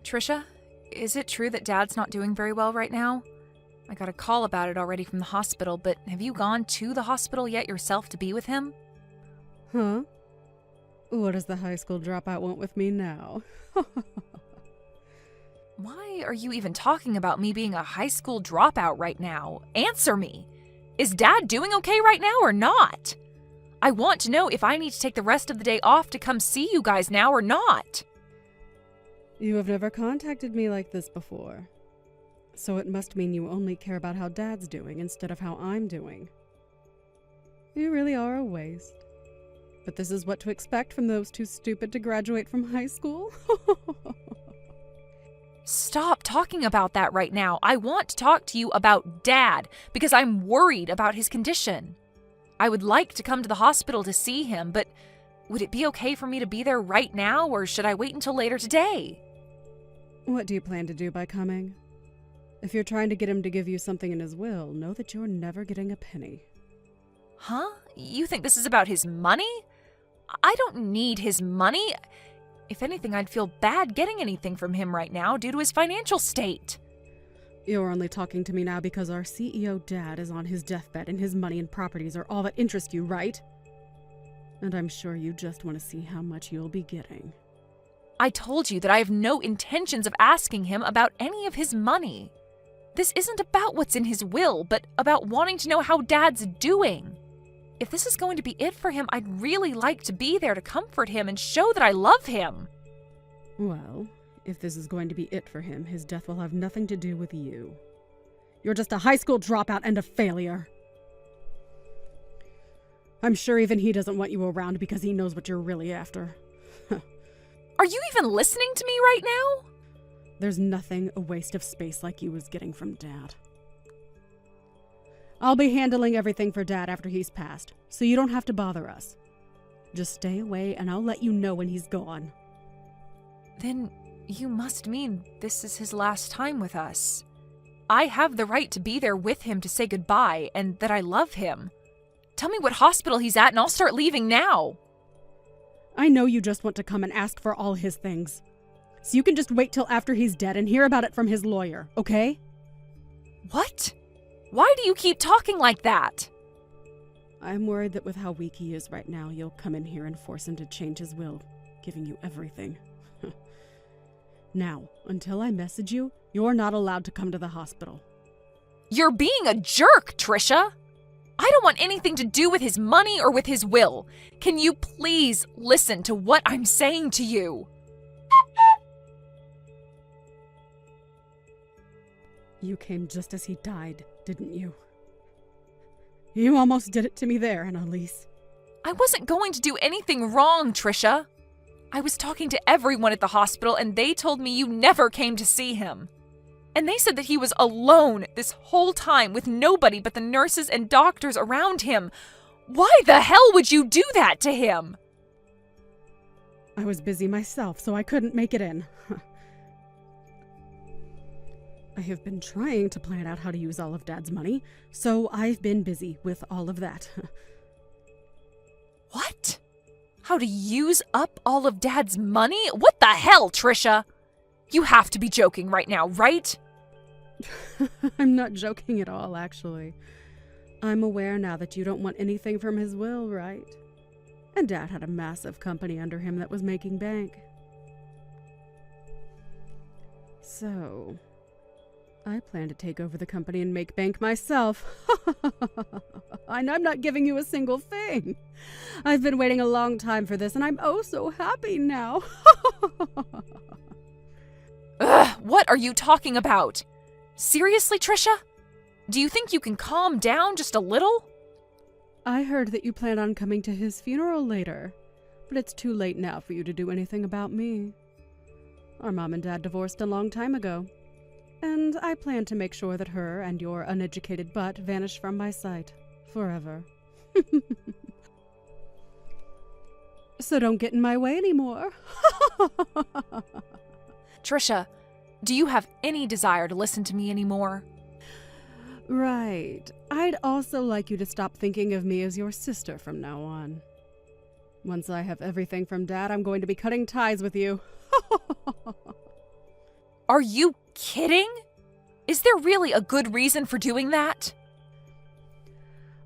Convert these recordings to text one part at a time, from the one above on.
Trisha, is it true that Dad's not doing very well right now? I got a call about it already from the hospital, but have you gone to the hospital yet yourself to be with him? Huh? What does the high school dropout want with me now? Why are you even talking about me being a high school dropout right now? Answer me! Is Dad doing okay right now or not? I want to know if I need to take the rest of the day off to come see you guys now or not. You have never contacted me like this before. So it must mean you only care about how Dad's doing instead of how I'm doing. You really are a waste. But this is what to expect from those too stupid to graduate from high school? Stop talking about that right now. I want to talk to you about Dad because I'm worried about his condition. I would like to come to the hospital to see him, but would it be okay for me to be there right now, or should I wait until later today? What do you plan to do by coming? If you're trying to get him to give you something in his will, know that you're never getting a penny. Huh? You think this is about his money? I don't need his money. If anything, I'd feel bad getting anything from him right now due to his financial state. You're only talking to me now because our CEO Dad is on his deathbed and his money and properties are all that interest you, right? And I'm sure you just want to see how much you'll be getting. I told you that I have no intentions of asking him about any of his money. This isn't about what's in his will, but about wanting to know how Dad's doing. If this is going to be it for him, I'd really like to be there to comfort him and show that I love him. Well, if this is going to be it for him, his death will have nothing to do with you. You're just a high school dropout and a failure. I'm sure even he doesn't want you around because he knows what you're really after. Are you even listening to me right now? There's nothing a waste of space like you is getting from Dad. I'll be handling everything for Dad after he's passed, so you don't have to bother us. Just stay away and I'll let you know when he's gone. Then you must mean this is his last time with us. I have the right to be there with him to say goodbye and that I love him. Tell me what hospital he's at and I'll start leaving now. I know you just want to come and ask for all his things. So you can just wait till after he's dead and hear about it from his lawyer, okay? What? Why do you keep talking like that? I'm worried that with how weak he is right now, you'll come in here and force him to change his will, giving you everything. Now, until I message you, you're not allowed to come to the hospital. You're being a jerk, Trisha. I don't want anything to do with his money or with his will. Can you please listen to what I'm saying to you? You came just as he died, didn't you? You almost did it to me there, Annalise. I wasn't going to do anything wrong, Trisha. I was talking to everyone at the hospital and they told me you never came to see him. And they said that he was alone this whole time with nobody but the nurses and doctors around him. Why the hell would you do that to him? I was busy myself, so I couldn't make it in. I have been trying to plan out how to use all of Dad's money, so I've been busy with all of that. What? How to use up all of Dad's money? What the hell, Trisha? You have to be joking right now, right? I'm not joking at all, actually. I'm aware now that you don't want anything from his will, right? And Dad had a massive company under him that was making bank. So, I plan to take over the company and make bank myself. And I'm not giving you a single thing. I've been waiting a long time for this, and I'm oh so happy now. Ugh, what are you talking about? Seriously, Trisha? Do you think you can calm down just a little? I heard that you plan on coming to his funeral later, but it's too late now for you to do anything about me. Our mom and dad divorced a long time ago, and I plan to make sure that her and your uneducated butt vanish from my sight forever. So don't get in my way anymore. Trisha, do you have any desire to listen to me anymore? Right. I'd also like you to stop thinking of me as your sister from now on. Once I have everything from Dad, I'm going to be cutting ties with you. Are you kidding? Is there really a good reason for doing that?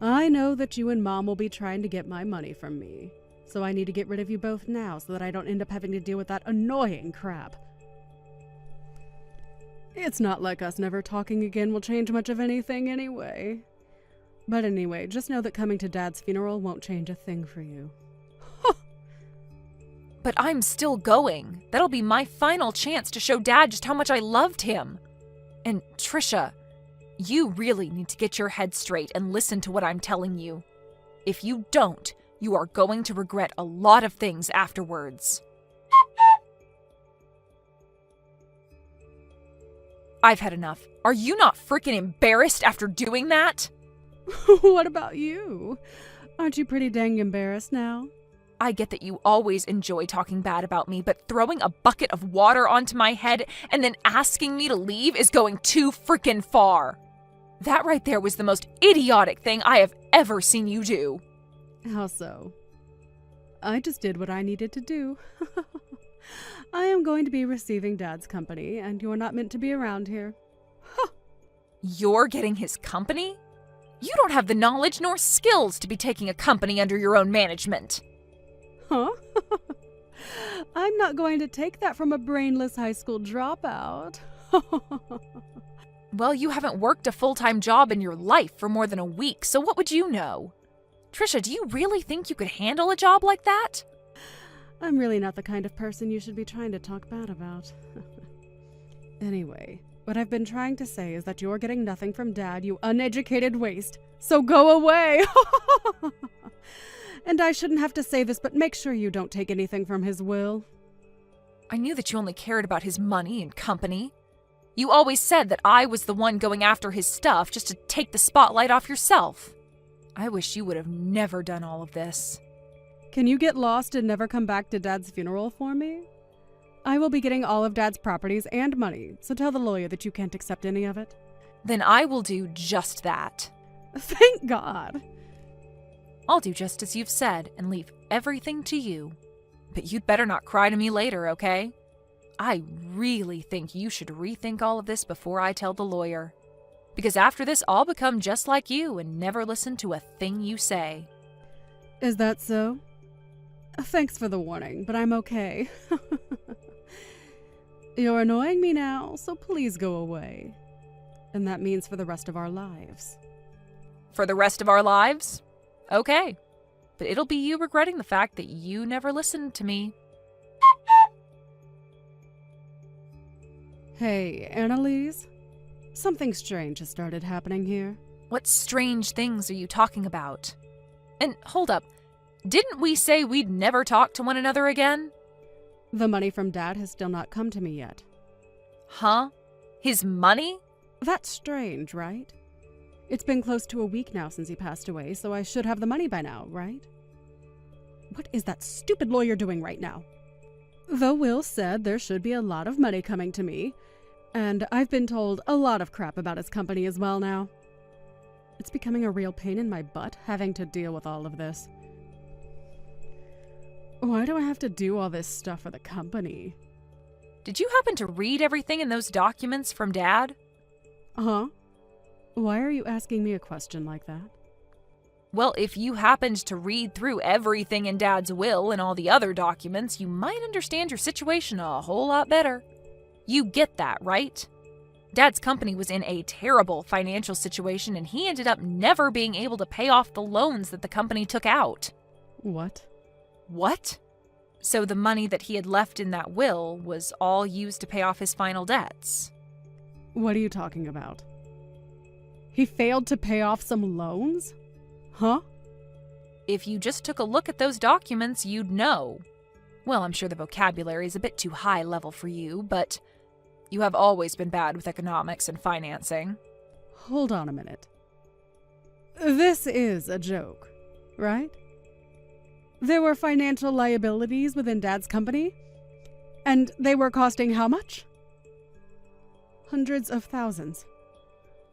I know that you and Mom will be trying to get my money from me, so I need to get rid of you both now so that I don't end up having to deal with that annoying crap. It's not like us never talking again will change much of anything anyway. But anyway, just know that coming to Dad's funeral won't change a thing for you. But I'm still going. That'll be my final chance to show Dad just how much I loved him. And Trisha, you really need to get your head straight and listen to what I'm telling you. If you don't, you are going to regret a lot of things afterwards. I've had enough. Are you not freaking embarrassed after doing that? What about you? Aren't you pretty dang embarrassed now? I get that you always enjoy talking bad about me, but throwing a bucket of water onto my head and then asking me to leave is going too freaking far. That right there was the most idiotic thing I have ever seen you do. How so? I just did what I needed to do. I am going to be receiving Dad's company, and you're not meant to be around here. You're getting his company? You don't have the knowledge nor skills to be taking a company under your own management. Huh? I'm not going to take that from a brainless high school dropout. Well, you haven't worked a full-time job in your life for more than a week, so what would you know? Trisha, do you really think you could handle a job like that? I'm really not the kind of person you should be trying to talk bad about. Anyway, what I've been trying to say is that you're getting nothing from Dad, you uneducated waste. So go away! And I shouldn't have to say this, but make sure you don't take anything from his will. I knew that you only cared about his money and company. You always said that I was the one going after his stuff just to take the spotlight off yourself. I wish you would have never done all of this. Can you get lost and never come back to Dad's funeral for me? I will be getting all of Dad's properties and money, so tell the lawyer that you can't accept any of it. Then I will do just that. Thank God. I'll do just as you've said and leave everything to you. But you'd better not cry to me later, okay? I really think you should rethink all of this before I tell the lawyer. Because after this, I'll become just like you and never listen to a thing you say. Is that so? Thanks for the warning, but I'm okay. You're annoying me now, so please go away. And that means for the rest of our lives. For the rest of our lives? Okay. But it'll be you regretting the fact that you never listened to me. Hey, Annalise? Something strange has started happening here. What strange things are you talking about? And hold up, didn't we say we'd never talk to one another again? The money from Dad has still not come to me yet. Huh? His money? That's strange, right? It's been close to a week now since he passed away, so I should have the money by now, right? What is that stupid lawyer doing right now? The will said there should be a lot of money coming to me, and I've been told a lot of crap about his company as well now. It's becoming a real pain in my butt having to deal with all of this. Why do I have to do all this stuff for the company? Did you happen to read everything in those documents from Dad? Huh? Why are you asking me a question like that? Well, if you happened to read through everything in Dad's will and all the other documents, you might understand your situation a whole lot better. You get that, right? Dad's company was in a terrible financial situation and he ended up never being able to pay off the loans that the company took out. What? What? So the money that he had left in that will was all used to pay off his final debts. What are you talking about? He failed to pay off some loans? Huh? If you just took a look at those documents, you'd know. Well, I'm sure the vocabulary is a bit too high level for you, but you have always been bad with economics and financing. Hold on a minute. This is a joke, right? There were financial liabilities within Dad's company, and they were costing how much? Hundreds of thousands.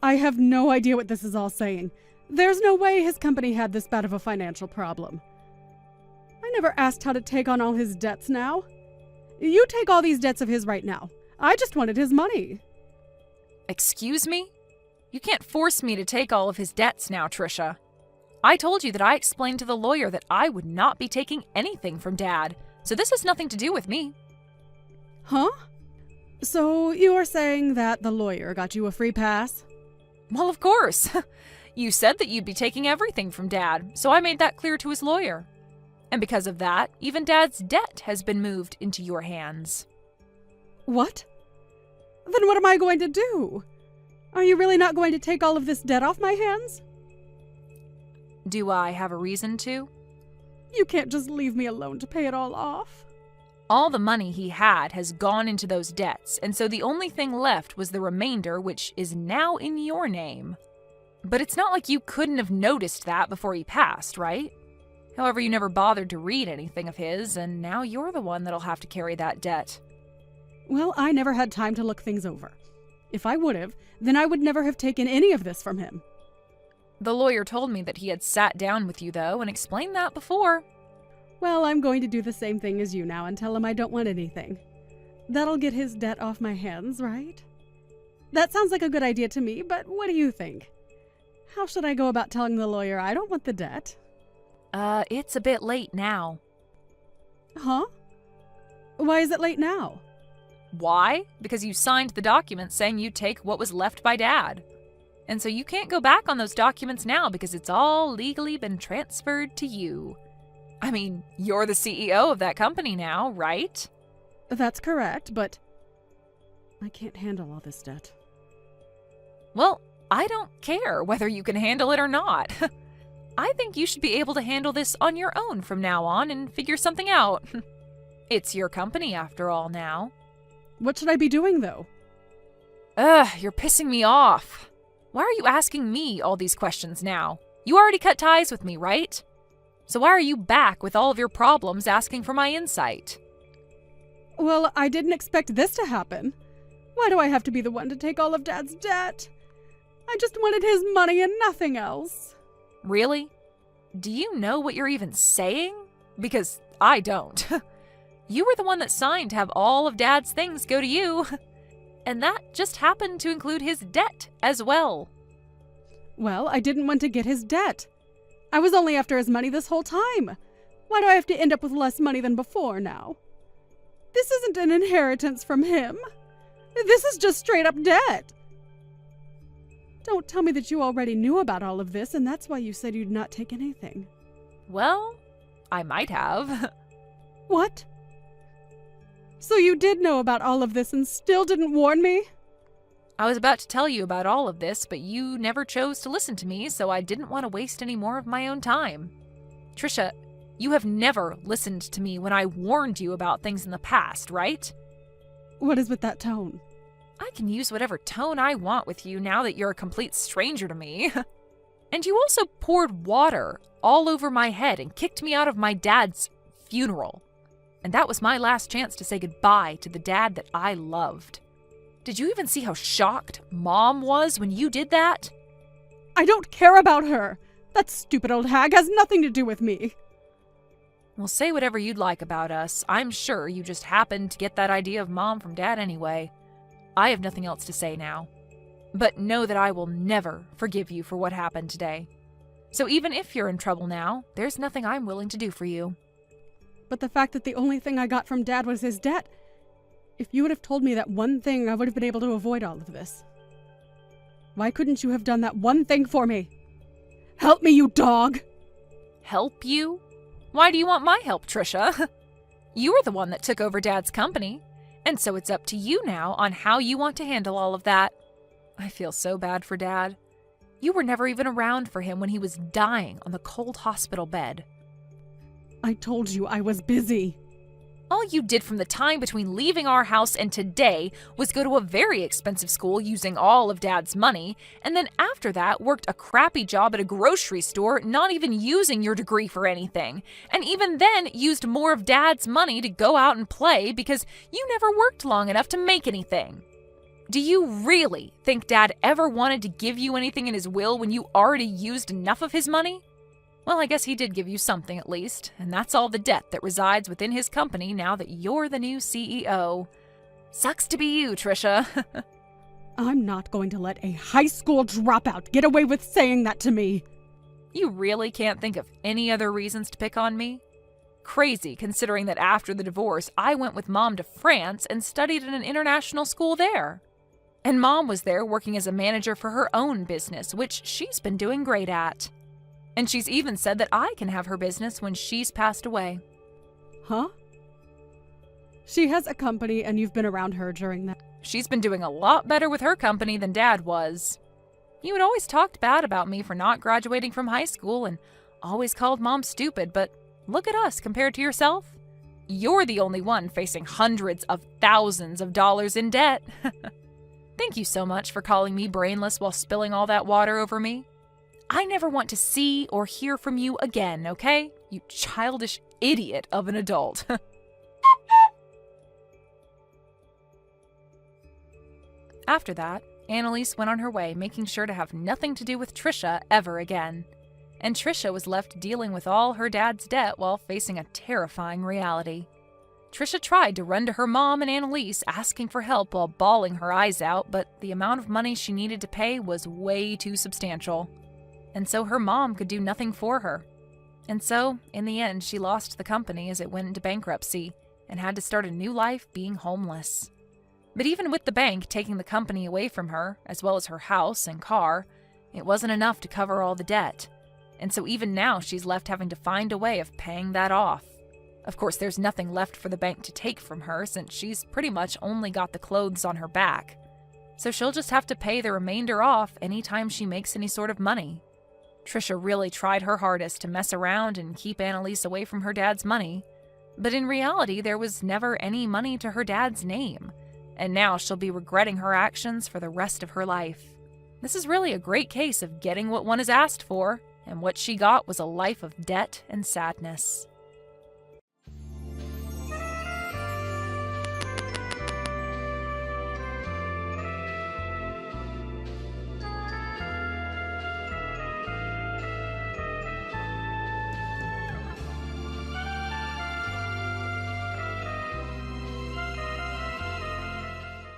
I have no idea what this is all saying. There's no way his company had this bad of a financial problem. I never asked how to take on all his debts now. You take all these debts of his right now. I just wanted his money. Excuse me? You can't force me to take all of his debts now, Trisha. I told you that I explained to the lawyer that I would not be taking anything from Dad, so this has nothing to do with me. Huh? So you're saying that the lawyer got you a free pass? Well, of course. You said that you'd be taking everything from Dad, so I made that clear to his lawyer. And because of that, even Dad's debt has been moved into your hands. What? Then what am I going to do? Are you really not going to take all of this debt off my hands? Do I have a reason to? You can't just leave me alone to pay it all off. All the money he had has gone into those debts, and so the only thing left was the remainder, which is now in your name. But it's not like you couldn't have noticed that before he passed, right? However, you never bothered to read anything of his, and now you're the one that'll have to carry that debt. Well, I never had time to look things over. If I would have, then I would never have taken any of this from him. The lawyer told me that he had sat down with you, though, and explained that before. Well, I'm going to do the same thing as you now and tell him I don't want anything. That'll get his debt off my hands, right? That sounds like a good idea to me, but what do you think? How should I go about telling the lawyer I don't want the debt? It's a bit late now. Huh? Why is it late now? Why? Because you signed the document saying you'd take what was left by Dad. And so you can't go back on those documents now because it's all legally been transferred to you. I mean, you're the CEO of that company now, right? That's correct, but I can't handle all this debt. Well, I don't care whether you can handle it or not. I think you should be able to handle this on your own from now on and figure something out. It's your company after all now. What should I be doing, though? You're pissing me off. Why are you asking me all these questions now? You already cut ties with me, right? So why are you back with all of your problems asking for my insight? Well, I didn't expect this to happen. Why do I have to be the one to take all of Dad's debt? I just wanted his money and nothing else. Really? Do you know what you're even saying? Because I don't. You were the one that signed to have all of Dad's things go to you. And that just happened to include his debt as well. Well, I didn't want to get his debt. I was only after his money this whole time. Why do I have to end up with less money than before now? This isn't an inheritance from him. This is just straight up debt. Don't tell me that you already knew about all of this and that's why you said you'd not take anything. Well, I might have. What? So you did know about all of this and still didn't warn me? I was about to tell you about all of this, but you never chose to listen to me, so I didn't want to waste any more of my own time. Trisha, you have never listened to me when I warned you about things in the past, right? What is with that tone? I can use whatever tone I want with you now that you're a complete stranger to me. And you also poured water all over my head and kicked me out of my dad's funeral. And that was my last chance to say goodbye to the dad that I loved. Did you even see how shocked Mom was when you did that? I don't care about her. That stupid old hag has nothing to do with me. Well, say whatever you'd like about us. I'm sure you just happened to get that idea of Mom from Dad anyway. I have nothing else to say now. But know that I will never forgive you for what happened today. So even if you're in trouble now, there's nothing I'm willing to do for you. But the fact that the only thing I got from Dad was his debt, if you would have told me that one thing, I would have been able to avoid all of this. Why couldn't you have done that one thing for me? Help me, you dog! Help you? Why do you want my help, Trisha? You were the one that took over Dad's company, and so it's up to you now on how you want to handle all of that. I feel so bad for Dad. You were never even around for him when he was dying on the cold hospital bed. I told you I was busy. All you did from the time between leaving our house and today was go to a very expensive school using all of Dad's money, and then after that worked a crappy job at a grocery store, not even using your degree for anything, and even then used more of Dad's money to go out and play because you never worked long enough to make anything. Do you really think Dad ever wanted to give you anything in his will when you already used enough of his money? Well, I guess he did give you something at least, and that's all the debt that resides within his company now that you're the new CEO. Sucks to be you, Trisha. I'm not going to let a high school dropout get away with saying that to me. You really can't think of any other reasons to pick on me? Crazy, considering that after the divorce, I went with Mom to France and studied at an international school there. And Mom was there working as a manager for her own business, which she's been doing great at. And she's even said that I can have her business when she's passed away. Huh? She has a company and you've been around her during that. She's been doing a lot better with her company than Dad was. You had always talked bad about me for not graduating from high school and always called Mom stupid, but look at us compared to yourself. You're the only one facing hundreds of thousands of dollars in debt. Thank you so much for calling me brainless while spilling all that water over me. I never want to see or hear from you again, okay? You childish idiot of an adult. After that, Annalise went on her way, making sure to have nothing to do with Trisha ever again. And Trisha was left dealing with all her dad's debt while facing a terrifying reality. Trisha tried to run to her mom and Annalise asking for help while bawling her eyes out, but the amount of money she needed to pay was way too substantial. And so her mom could do nothing for her. And so, in the end, she lost the company as it went into bankruptcy and had to start a new life being homeless. But even with the bank taking the company away from her, as well as her house and car, it wasn't enough to cover all the debt. And so even now she's left having to find a way of paying that off. Of course, there's nothing left for the bank to take from her since she's pretty much only got the clothes on her back. So she'll just have to pay the remainder off anytime she makes any sort of money. Trisha really tried her hardest to mess around and keep Annalise away from her dad's money. But in reality, there was never any money to her dad's name. And now she'll be regretting her actions for the rest of her life. This is really a great case of getting what one is asked for, and what she got was a life of debt and sadness.